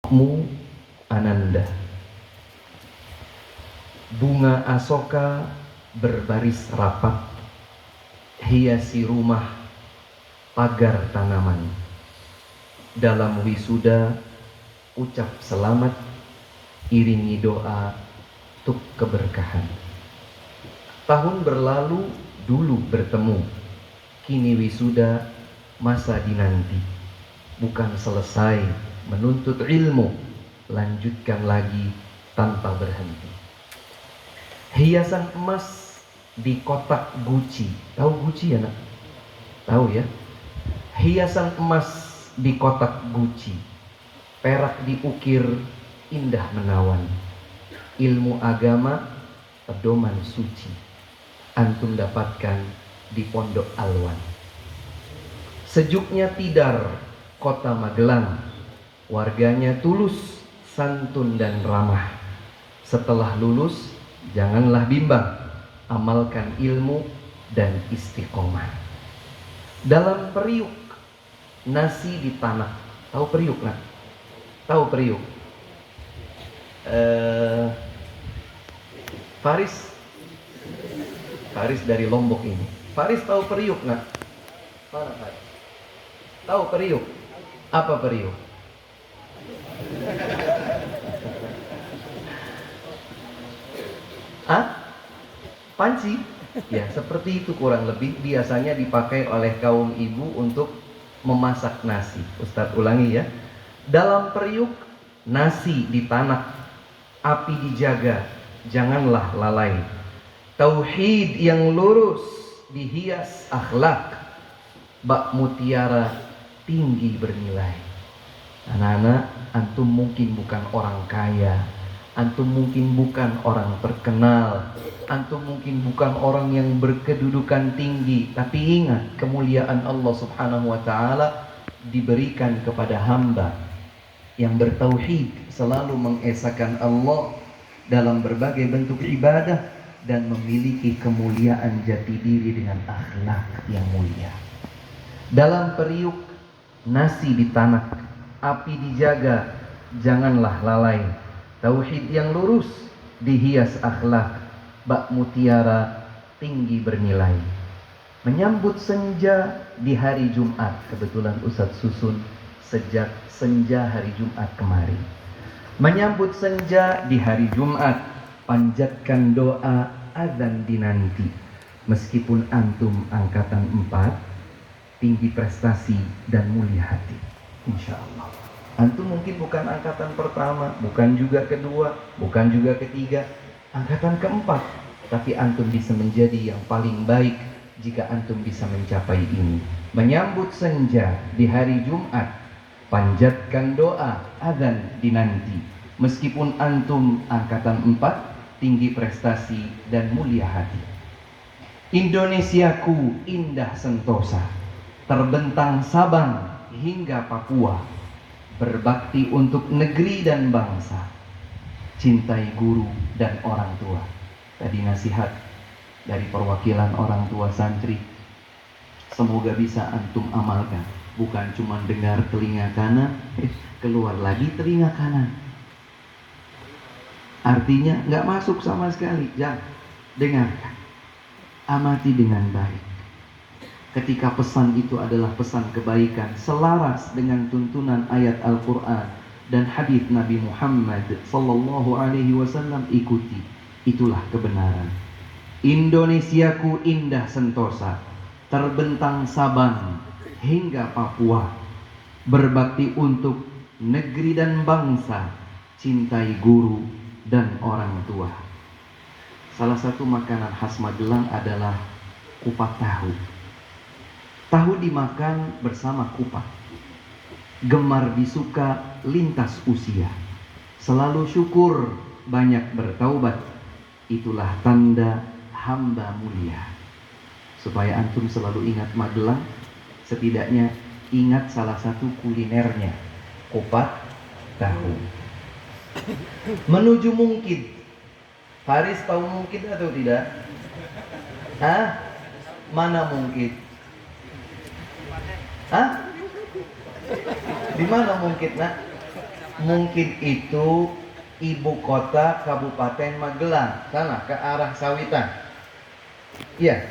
Mu Ananda. Bunga asoka berbaris rapat, hiasi rumah, pagar tanaman. Dalam wisuda, ucap selamat, iringi doa untuk keberkahan. Tahun berlalu, dulu bertemu, kini wisuda, masa dinanti. Bukan selesai menuntut ilmu, lanjutkan lagi tanpa berhenti. Hiasan emas di kotak Gucci. Tahu Gucci ya nak? Tahu ya? Hiasan emas di kotak Gucci, perak diukir indah menawan. Ilmu agama pedoman suci, antum dapatkan di Pondok Alwan. Sejuknya Tidar, kota Magelang, warganya tulus, santun dan ramah. Setelah lulus, janganlah bimbang, amalkan ilmu dan istiqomah. Dalam periuk, nasi di tanah. Tahu periuk nak? Tahu periuk? Faris dari Lombok ini. Faris tahu periuk nak? Mana Faris? Tahu periuk? Apa periuk? Panci? Ya, seperti itu kurang lebih. Biasanya dipakai oleh kaum ibu untuk memasak nasi. Ustadz ulangi ya. Dalam periuk, nasi di tanah, api dijaga, janganlah lalai. Tauhid yang lurus dihias akhlak, bak mutiara tinggi bernilai. Anak-anak, antum mungkin bukan orang kaya, antum mungkin bukan orang terkenal, antum mungkin bukan orang yang berkedudukan tinggi, tapi ingat, kemuliaan Allah Subhanahu wa taala diberikan kepada hamba yang bertauhid, selalu mengesahkan Allah dalam berbagai bentuk ibadah dan memiliki kemuliaan jati diri dengan akhlak yang mulia. Dalam periuk, nasi di tanah, api dijaga, janganlah lalai. Tauhid yang lurus dihias akhlak, bak mutiara tinggi bernilai. Menyambut senja di hari Jumat, kebetulan Ustadz susun sejak senja hari Jumat kemarin. Menyambut senja di hari Jumat, panjatkan doa azan dinanti. Meskipun antum angkatan 4, tinggi prestasi dan mulia hati, insya Allah. Antum mungkin bukan angkatan pertama, bukan juga kedua, bukan juga ketiga, angkatan keempat, tapi antum bisa menjadi yang paling baik jika antum bisa mencapai ini. Menyambut senja di hari Jumat, panjatkan doa azan dinanti. Meskipun antum angkatan 4, tinggi prestasi dan mulia hati. Indonesiaku indah sentosa, terbentang Sabang hingga Papua, berbakti untuk negeri dan bangsa, cintai guru dan orang tua. Tadi nasihat dari perwakilan orang tua santri, semoga bisa antum amalkan. Bukan cuma dengar telinga kanan, keluar lagi telinga kanan. Artinya nggak masuk sama sekali. Jangan, dengarkan, amati dengan baik. Ketika pesan itu adalah pesan kebaikan, selaras dengan tuntunan ayat Al-Quran dan hadis Nabi Muhammad sallallahu alaihi wasallam, ikuti. Itulah kebenaran. Indonesiaku indah sentosa, terbentang Sabang hingga Papua, berbakti untuk negeri dan bangsa, cintai guru dan orang tua. Salah satu makanan khas Magelang adalah kupat tahu. Tahu dimakan bersama kupat. Gemar disuka lintas usia. Selalu syukur, banyak bertaubat. Itulah tanda hamba mulia. Supaya antum selalu ingat Magelang, setidaknya ingat salah satu kulinernya, kupat tahu. Menuju Mungkid. Faris tahu Mungkid atau tidak? Mana Mungkid? Di mana Mungkid nak? Mungkin itu ibu kota Kabupaten Magelang, sana ke arah Sawitan. Iya.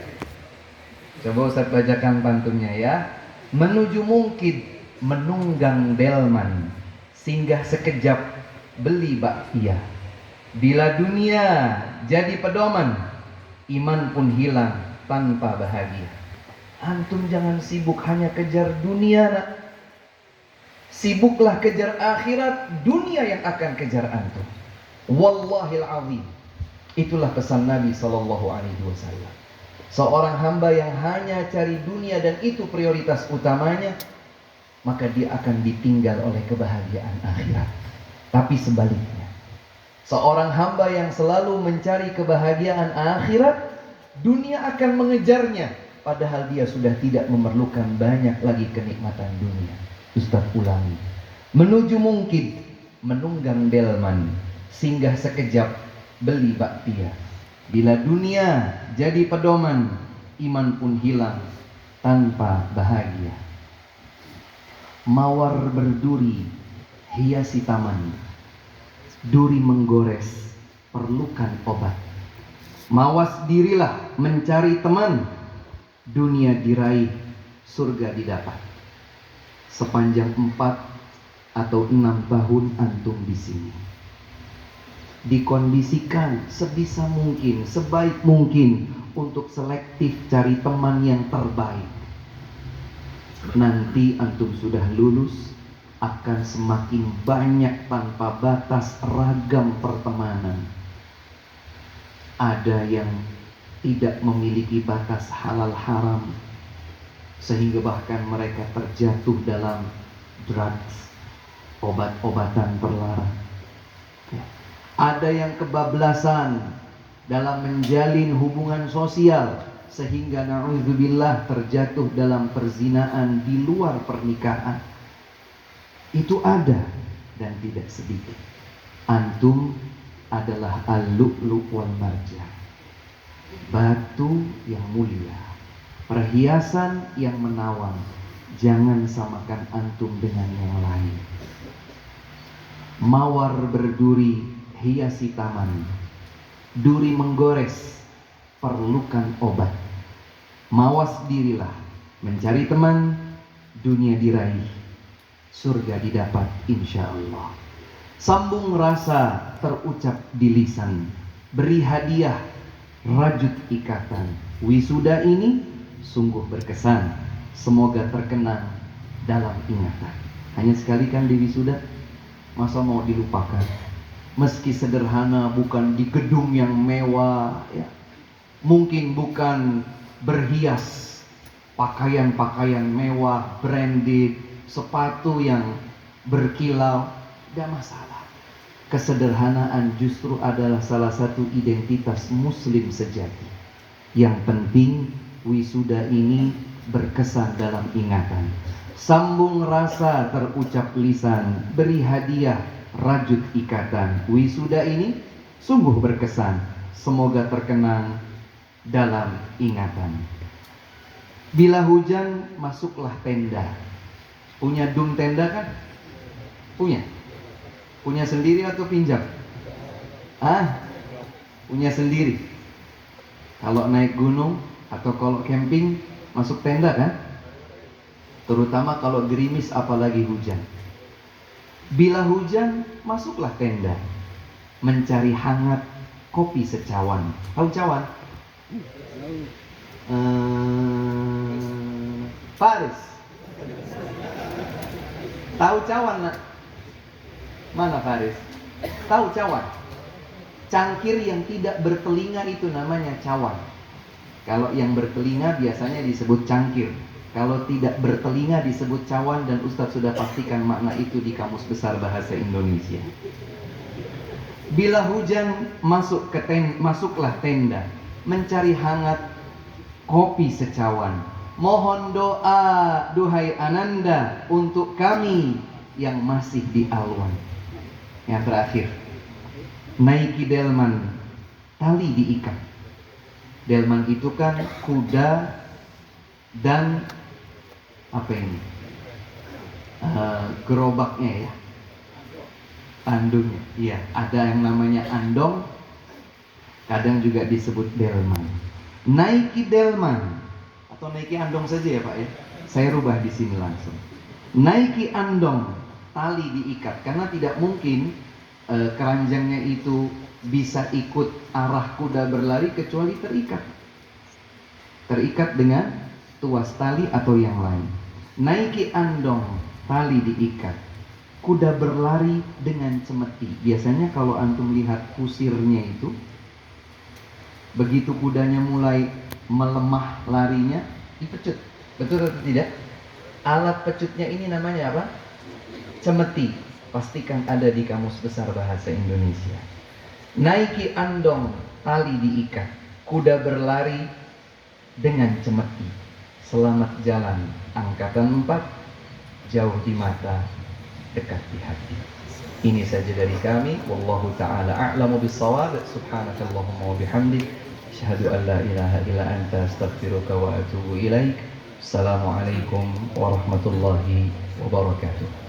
Coba Ustaz bacakan pantunnya ya. Menuju Mungkid, menunggang delman, singgah sekejap, beli bakpia. Bila dunia jadi pedoman, iman pun hilang tanpa bahagia. Antum jangan sibuk hanya kejar dunia, nak. Sibuklah kejar akhirat, dunia yang akan kejar antum. Wallahil azim. Itulah pesan Nabi SAW. Seorang hamba yang hanya cari dunia dan itu prioritas utamanya, maka dia akan ditinggal oleh kebahagiaan akhirat. Tapi sebaliknya, seorang hamba yang selalu mencari kebahagiaan akhirat, dunia akan mengejarnya, padahal dia sudah tidak memerlukan banyak lagi kenikmatan dunia. Ustaz ulangi. Menuju Mungkid, menunggang delman, singgah sekejap, beli bakpia. Bila dunia jadi pedoman, iman pun hilang tanpa bahagia. Mawar berduri hiasi taman, duri menggores perlukan obat. Mawas dirilah mencari teman, dunia diraih, surga didapat. Sepanjang 4 atau 6 tahun antum di sini, dikondisikan sebisa mungkin, sebaik mungkin untuk selektif cari teman yang terbaik. Nanti antum sudah lulus, akan semakin banyak tanpa batas ragam pertemanan. Ada yang tidak memiliki batas halal haram, sehingga bahkan mereka terjatuh dalam drugs, obat-obatan terlarang. Ada yang kebablasan dalam menjalin hubungan sosial, sehingga na'udzubillah terjatuh dalam perzinaan di luar pernikahan. Itu ada dan tidak sedikit. Antum adalah al-lu'lu' wal marjan, batu yang mulia, perhiasan yang menawan. Jangan samakan antum dengan yang lain. Mawar berduri hiasi taman, duri menggores perlukan obat. Mawas dirilah mencari teman, dunia diraih, surga didapat insyaallah. Sambung rasa terucap di lisan, beri hadiah rajut ikatan. Wisuda ini sungguh berkesan, semoga terkenang dalam ingatan. Hanya sekali kan di wisuda, masa mau dilupakan? Meski sederhana, bukan di gedung yang mewah ya. Mungkin bukan berhias pakaian-pakaian mewah, branded, sepatu yang berkilau, tidak masalah. Kesederhanaan justru adalah salah satu identitas muslim sejati. Yang penting wisuda ini berkesan dalam ingatan. Sambung rasa terucap lisan, beri hadiah rajut ikatan. Wisuda ini sungguh berkesan, semoga terkenang dalam ingatan. Bila hujan, masuklah tenda. Punya dum tenda kan? Punya? Punya sendiri atau pinjam? Punya sendiri. Kalau naik gunung atau kalau camping, masuk tenda kan? Terutama kalau gerimis apalagi hujan. Bila hujan, masuklah tenda, mencari hangat kopi secawan. Tahu cawan? Faris. Tahu cawan, nak? Mana Faris? Tahu cawan? Cangkir yang tidak bertelinga itu namanya cawan. Kalau yang bertelinga biasanya disebut cangkir. Kalau tidak bertelinga disebut cawan, dan Ustadz sudah pastikan makna itu di Kamus Besar Bahasa Indonesia. Bila hujan, masuklah tenda, mencari hangat kopi secawan. Mohon doa, duhai Ananda, untuk kami yang masih di Alwan. Yang terakhir, naiki delman, tali diikat. Delman itu kan kuda dan apa ini? Gerobaknya ya. Andung, iya. Ada yang namanya andong, kadang juga disebut delman. Naiki delman atau naiki andong saja ya Pak ya. Saya rubah di sini langsung. Naiki andong, tali diikat, karena tidak mungkin keranjangnya itu bisa ikut arah kuda berlari kecuali terikat. Terikat dengan tuas tali atau yang lain. Naiki andong, tali diikat. Kuda berlari dengan cemeti. Biasanya kalau antum lihat kusirnya itu, begitu kudanya mulai melemah larinya, dipecut. Betul atau tidak? Alat pecutnya ini namanya apa? Cemeti. Pastikan ada di Kamus Besar Bahasa Indonesia. Naiki andong, tali diikat. Kuda berlari dengan cemeti. Selamat jalan, angkatan 4. Jauh di mata, dekat di hati. Ini saja dari kami. Wallahu ta'ala a'lamu bis-shawab. Subhanakallahumma wa bihamdik, asyhadu an la ilaha illa anta, astaghfiruka wa atubu ilaik. Assalamualaikum warahmatullahi wabarakatuh.